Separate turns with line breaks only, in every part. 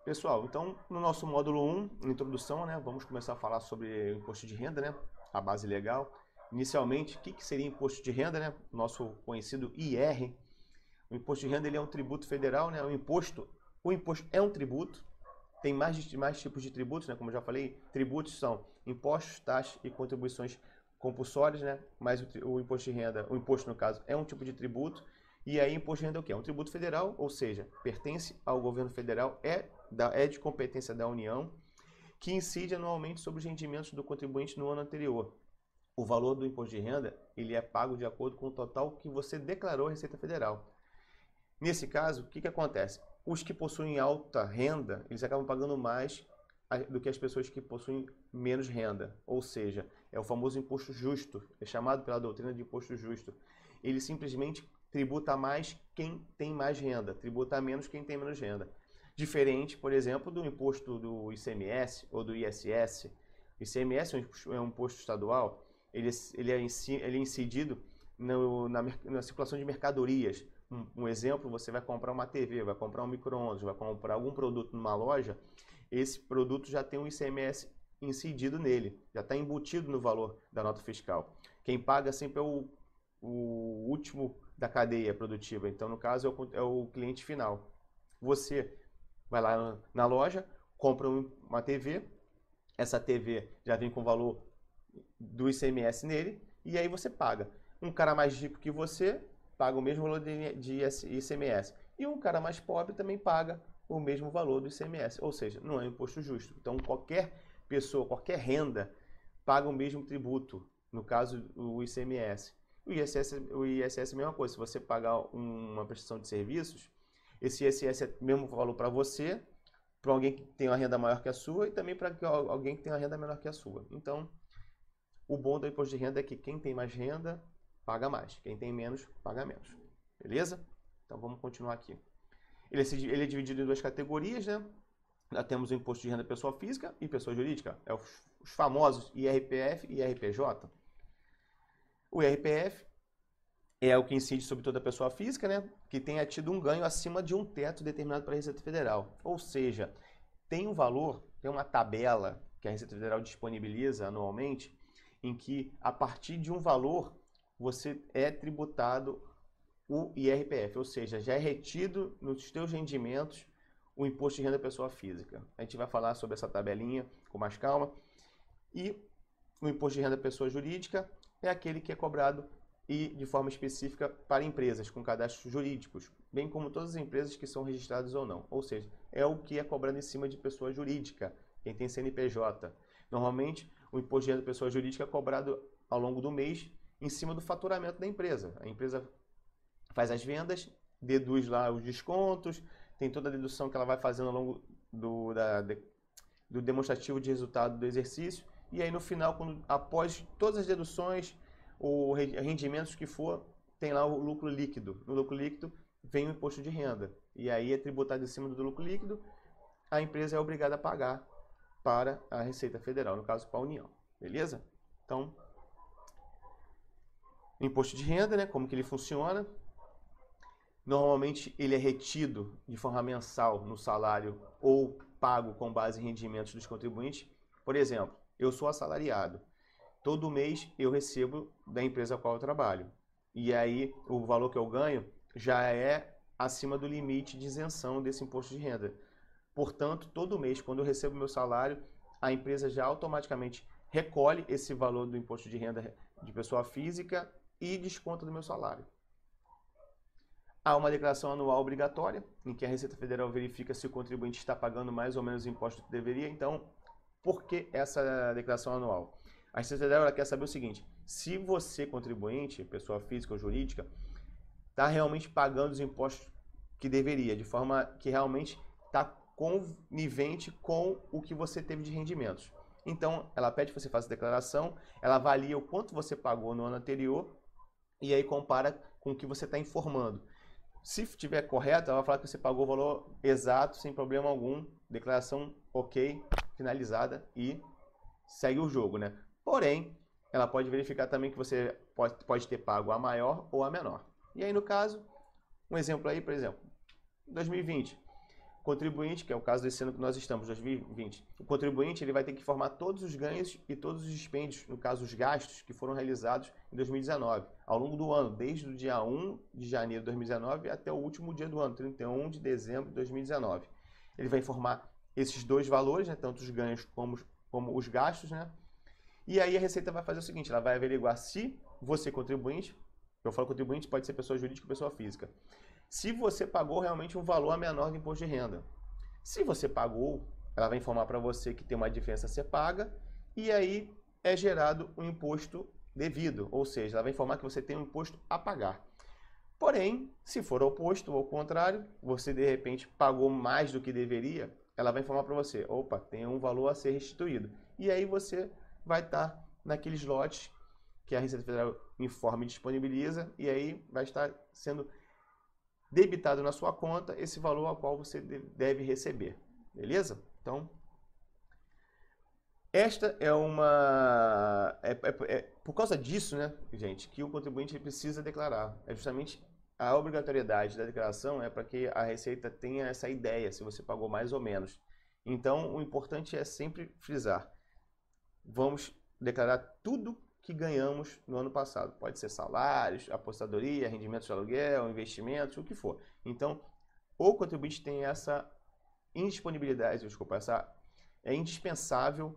Pessoal, então no nosso módulo 1, introdução, né, vamos começar a falar sobre o imposto de renda, né, a base legal. Inicialmente, o que seria imposto de renda, né, nosso conhecido IR. O imposto de renda ele é um tributo federal, né, o imposto é um tributo, tem mais tipos de tributos, né, como eu já falei, tributos são impostos, taxas e contribuições compulsórias, né, mas o imposto de renda, o imposto no caso, é um tipo de tributo. E aí, imposto de renda é o quê? É um tributo federal, ou seja, pertence ao governo federal, é de competência da União, que incide anualmente sobre os rendimentos do contribuinte no ano anterior. O valor do imposto de renda ele é pago de acordo com o total que você declarou à Receita Federal. Nesse caso, o que acontece? Os que possuem alta renda, eles acabam pagando mais do que as pessoas que possuem menos renda. Ou seja, é o famoso imposto justo, é chamado pela doutrina de imposto justo. Ele simplesmente tributa mais quem tem mais renda, tributa menos quem tem menos renda. Diferente, por exemplo, do imposto do ICMS ou do ISS. O ICMS é um imposto estadual, ele é incidido na circulação de mercadorias. Um exemplo, você vai comprar uma TV, vai comprar um micro-ondas, vai comprar algum produto numa loja, esse produto já tem um ICMS incidido nele, já está embutido no valor da nota fiscal. Quem paga sempre é o último da cadeia produtiva, então no caso é o cliente final. Você vai lá na loja, compra uma TV, essa TV já vem com o valor do ICMS nele, e aí você paga. Um cara mais rico que você paga o mesmo valor de ICMS. E um cara mais pobre também paga o mesmo valor do ICMS. Ou seja, não é um imposto justo. Então, qualquer pessoa, qualquer renda, paga o mesmo tributo. No caso, o ICMS. O ISS é a mesma coisa. Se você pagar uma prestação de serviços, esse ISS é o mesmo valor para você, para alguém que tem uma renda maior que a sua e também para alguém que tem uma renda menor que a sua. Então, o bom do imposto de renda é que quem tem mais renda paga mais, quem tem menos paga menos. Beleza? Então vamos continuar aqui. Ele é dividido em duas categorias, né? Nós temos o imposto de renda pessoa física e pessoa jurídica, é os famosos IRPF e IRPJ. O IRPF é o que incide sobre toda pessoa física, né, que tenha tido um ganho acima de um teto determinado pela Receita Federal. Ou seja, tem um valor, tem uma tabela que a Receita Federal disponibiliza anualmente, em que a partir de um valor você é tributado o IRPF, ou seja, já é retido nos teus rendimentos o imposto de renda pessoa física. A gente vai falar sobre essa tabelinha com mais calma. E o imposto de renda pessoa jurídica é aquele que é cobrado e de forma específica para empresas com cadastros jurídicos, bem como todas as empresas que são registradas ou não. Ou seja, é o que é cobrado em cima de pessoa jurídica, quem tem CNPJ. Normalmente, o imposto de renda pessoa jurídica é cobrado ao longo do mês em cima do faturamento da empresa. A empresa faz as vendas, deduz lá os descontos, tem toda a dedução que ela vai fazendo ao longo do demonstrativo de resultado do exercício, e aí no final, após todas as deduções, ou rendimentos que for, tem lá o lucro líquido. No lucro líquido vem o imposto de renda, e aí é tributado em cima do lucro líquido, a empresa é obrigada a pagar para a Receita Federal, no caso para a União. Beleza? Então, imposto de renda, né? Como que ele funciona? Normalmente ele é retido de forma mensal no salário ou pago com base em rendimentos dos contribuintes. Por exemplo, eu sou assalariado. Todo mês eu recebo da empresa a qual eu trabalho. E aí o valor que eu ganho já é acima do limite de isenção desse imposto de renda. Portanto, todo mês, quando eu recebo meu salário, a empresa já automaticamente recolhe esse valor do imposto de renda de pessoa física e desconta do meu salário. Há uma declaração anual obrigatória, em que a Receita Federal verifica se o contribuinte está pagando mais ou menos imposto que deveria. Então, por que essa declaração anual? A Receita Federal ela quer saber o seguinte: se você, contribuinte, pessoa física ou jurídica, está realmente pagando os impostos que deveria, de forma que realmente está conivente com o que você teve de rendimentos. Então, ela pede que você faça a declaração, ela avalia o quanto você pagou no ano anterior e aí compara com o que você está informando. Se estiver correto, ela vai falar que você pagou o valor exato, sem problema algum, declaração ok, finalizada e segue o jogo, né? Porém, ela pode verificar também que você pode ter pago a maior ou a menor. E aí, no caso, um exemplo aí, por exemplo, 2020, contribuinte, que é o caso desse ano que nós estamos, 2020, o contribuinte ele vai ter que informar todos os ganhos e todos os dispêndios, no caso os gastos que foram realizados em 2019, ao longo do ano, desde o dia 1 de janeiro de 2019 até o último dia do ano, 31 de dezembro de 2019. Ele vai informar esses dois valores, né, tanto os ganhos como os gastos, né? E aí a Receita vai fazer o seguinte, ela vai averiguar se você contribuinte, eu falo contribuinte, pode ser pessoa jurídica ou pessoa física, se você pagou realmente um valor a menor do imposto de renda. Se você pagou, ela vai informar para você que tem uma diferença a ser paga e aí é gerado um imposto devido, ou seja, ela vai informar que você tem um imposto a pagar. Porém, se for oposto ou ao contrário, você de repente pagou mais do que deveria, ela vai informar para você, opa, tem um valor a ser restituído. E aí você vai estar naqueles lotes que a Receita Federal informa e disponibiliza e aí vai estar sendo debitado na sua conta esse valor ao qual você deve receber, beleza? Então, esta é uma... por causa disso, né, gente, que o contribuinte precisa declarar. É justamente a obrigatoriedade da declaração é para que a Receita tenha essa ideia, se você pagou mais ou menos. Então, o importante é sempre frisar. Vamos declarar tudo que ganhamos no ano passado. Pode ser salários, aposentadoria, rendimentos de aluguel, investimentos, o que for. Então, o contribuinte tem essa indisponibilidade, é indispensável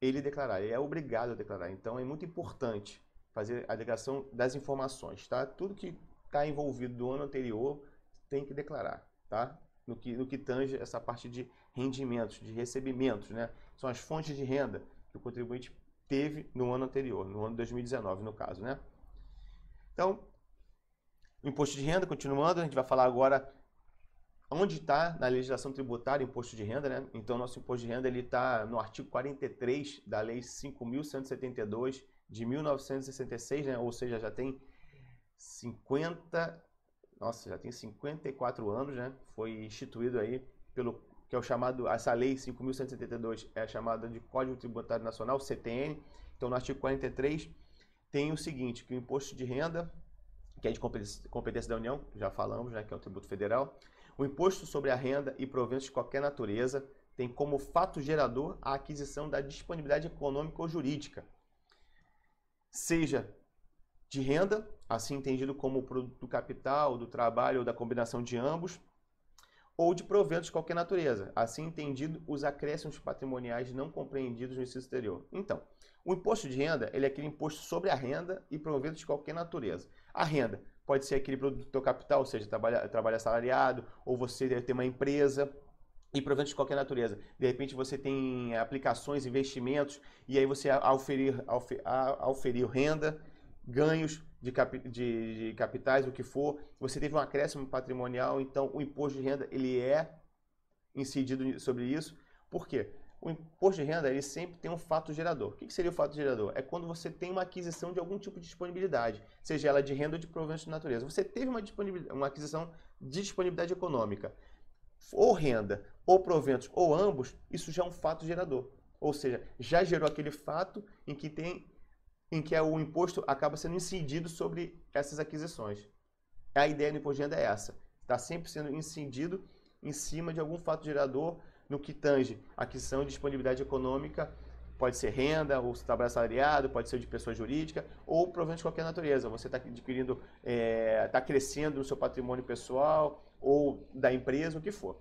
ele declarar, ele é obrigado a declarar. Então, é muito importante fazer a declaração das informações, tá? Tudo que está envolvido do ano anterior tem que declarar, tá? No que tange essa parte de rendimentos, de recebimentos, né? São as fontes de renda que o contribuinte teve no ano anterior, no ano de 2019, no caso, né? Então, o imposto de renda, continuando, a gente vai falar agora onde está na legislação tributária o imposto de renda, né? Então, nosso imposto de renda está no artigo 43 da Lei 5.172 de 1966, né? Ou seja, já tem 54 anos, né? Foi instituído aí pelo que é o chamado, essa lei 5.172 é chamada de Código Tributário Nacional, CTN. Então, no artigo 43 tem o seguinte, que o imposto de renda, que é de competência da União, já falamos, né, que é o tributo federal, o imposto sobre a renda e proventos de qualquer natureza tem como fato gerador a aquisição da disponibilidade econômica ou jurídica, seja de renda, assim entendido como produto do capital, do trabalho ou da combinação de ambos, ou de proventos de qualquer natureza, assim entendido os acréscimos patrimoniais não compreendidos no inciso exterior. Então, o imposto de renda ele é aquele imposto sobre a renda e proventos de qualquer natureza. A renda pode ser aquele produto do teu capital, ou seja, trabalho assalariado, ou você deve ter uma empresa, e proventos de qualquer natureza. De repente você tem aplicações, investimentos, e aí você auferir renda, ganhos de capitais, o que for, você teve um acréscimo patrimonial, então o imposto de renda ele é incidido sobre isso. Por quê? O imposto de renda ele sempre tem um fato gerador. O que seria o fato gerador? É quando você tem uma aquisição de algum tipo de disponibilidade, seja ela de renda ou de proventos de natureza. Você teve uma aquisição de disponibilidade econômica, ou renda, ou proventos, ou ambos, isso já é um fato gerador. Ou seja, já gerou aquele fato em que o imposto acaba sendo incidido sobre essas aquisições. A ideia do imposto de renda é essa. Está sempre sendo incidido em cima de algum fato gerador no que tange aquisição de disponibilidade econômica, pode ser renda, ou trabalho assalariado, pode ser de pessoa jurídica, ou proventos de qualquer natureza. Você está adquirindo, está crescendo no seu patrimônio pessoal, ou da empresa, o que for.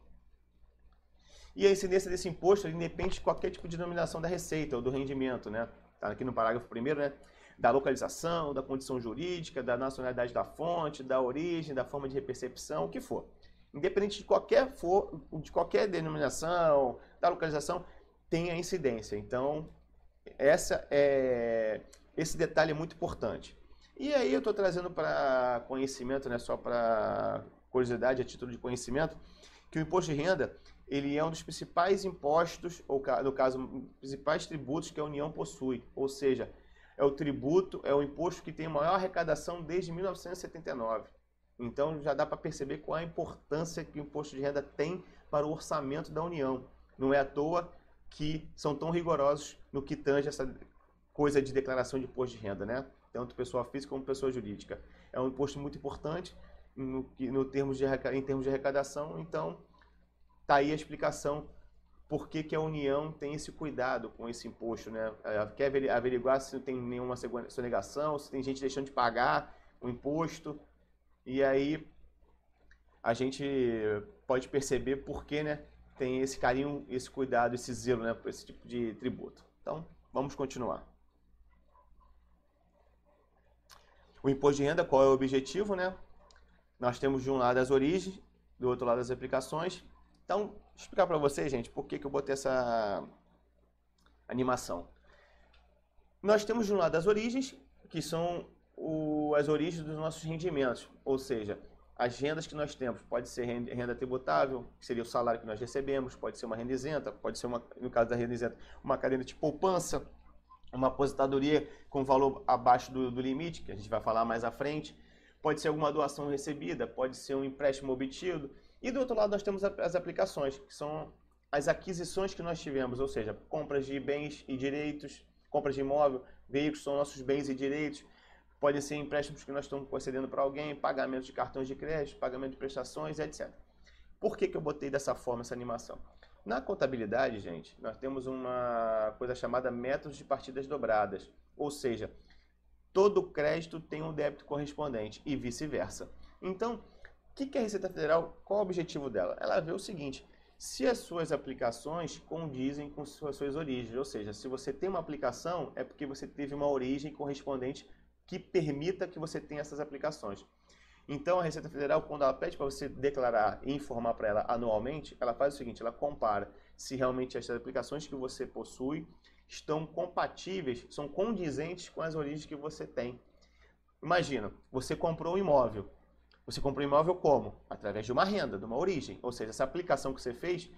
E a incidência desse imposto independe de qualquer tipo de denominação da receita ou do rendimento, né? Está aqui no parágrafo 1º, né? Da localização, da condição jurídica, da nacionalidade da fonte, da origem, da forma de repercepção, o que for. Independente de qualquer denominação, da localização, tem a incidência. Então, esse detalhe é muito importante. E aí eu estou trazendo para conhecimento, né? Só para curiosidade, a título de conhecimento, que o imposto de renda ele é um dos principais impostos, ou no caso, principais tributos que a União possui. Ou seja, é o imposto que tem maior arrecadação desde 1979. Então já dá para perceber qual a importância que o imposto de renda tem para o orçamento da União. Não é à toa que são tão rigorosos no que tange essa coisa de declaração de imposto de renda, né? Tanto pessoa física como pessoa jurídica. É um imposto muito importante em termos de arrecadação, então tá aí a explicação por que a União tem esse cuidado com esse imposto, né? Quer averiguar se não tem nenhuma sonegação, se tem gente deixando de pagar o imposto. E aí a gente pode perceber por que, né, tem esse carinho, esse cuidado, esse zelo, né, por esse tipo de tributo. Então, vamos continuar. O imposto de renda, qual é o objetivo, né? Nós temos de um lado as origens, do outro lado as aplicações. Então, vou explicar para vocês, gente, por que eu botei essa animação. Nós temos de um lado as origens, que são as origens dos nossos rendimentos, ou seja, as rendas que nós temos. Pode ser renda tributável, que seria o salário que nós recebemos, pode ser uma renda isenta, pode ser, no caso da renda isenta, uma caderneta de poupança, uma aposentadoria com valor abaixo do limite, que a gente vai falar mais à frente. Pode ser alguma doação recebida, pode ser um empréstimo obtido. E do outro lado nós temos as aplicações, que são as aquisições que nós tivemos, ou seja, compras de bens e direitos, compras de imóvel, veículos são nossos bens e direitos. Podem ser empréstimos que nós estamos concedendo para alguém, pagamento de cartões de crédito, pagamento de prestações, etc. Por que eu botei dessa forma essa animação? Na contabilidade, gente, nós temos uma coisa chamada métodos de partidas dobradas, ou seja, todo crédito tem um débito correspondente e vice-versa. Então, o que é a Receita Federal? Qual é o objetivo dela? Ela vê o seguinte: se as suas aplicações condizem com suas origens, ou seja, se você tem uma aplicação, é porque você teve uma origem correspondente que permita que você tenha essas aplicações. Então, a Receita Federal, quando ela pede para você declarar e informar para ela anualmente, ela faz o seguinte: ela compara se realmente essas aplicações que você possui estão compatíveis, são condizentes com as origens que você tem. Imagina, você comprou um imóvel. Você comprou um imóvel como? Através de uma renda, de uma origem. Ou seja, essa aplicação que você fez,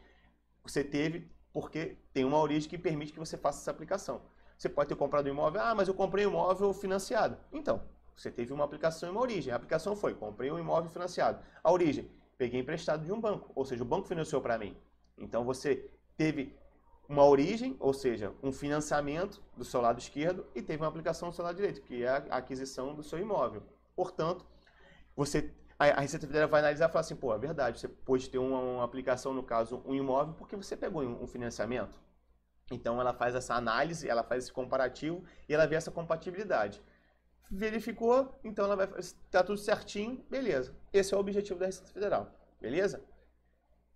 você teve porque tem uma origem que permite que você faça essa aplicação. Você pode ter comprado um imóvel, mas eu comprei um imóvel financiado. Então, você teve uma aplicação e uma origem. A aplicação foi, comprei um imóvel financiado. A origem, peguei emprestado de um banco, ou seja, o banco financiou para mim. Então, você teve uma origem, ou seja, um financiamento do seu lado esquerdo e teve uma aplicação do seu lado direito, que é a aquisição do seu imóvel. Portanto, a Receita Federal vai analisar e falar assim, pô, é verdade, você pode ter uma aplicação, no caso, um imóvel, porque você pegou um financiamento. Então, ela faz essa análise, ela faz esse comparativo e ela vê essa compatibilidade. Verificou, então ela vai, tá tudo certinho, beleza. Esse é o objetivo da Receita Federal, beleza?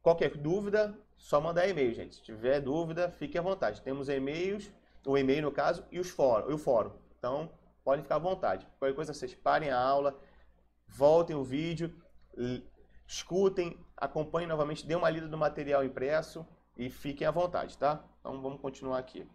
Qualquer dúvida, só mandar e-mail, gente. Se tiver dúvida, fique à vontade. Temos e-mails, o e-mail no caso, e o fórum. Então, podem ficar à vontade. Qualquer coisa, vocês parem a aula, voltem o vídeo, escutem, acompanhem novamente, dêem uma lida do material impresso e fiquem à vontade, tá? Então, vamos continuar aqui.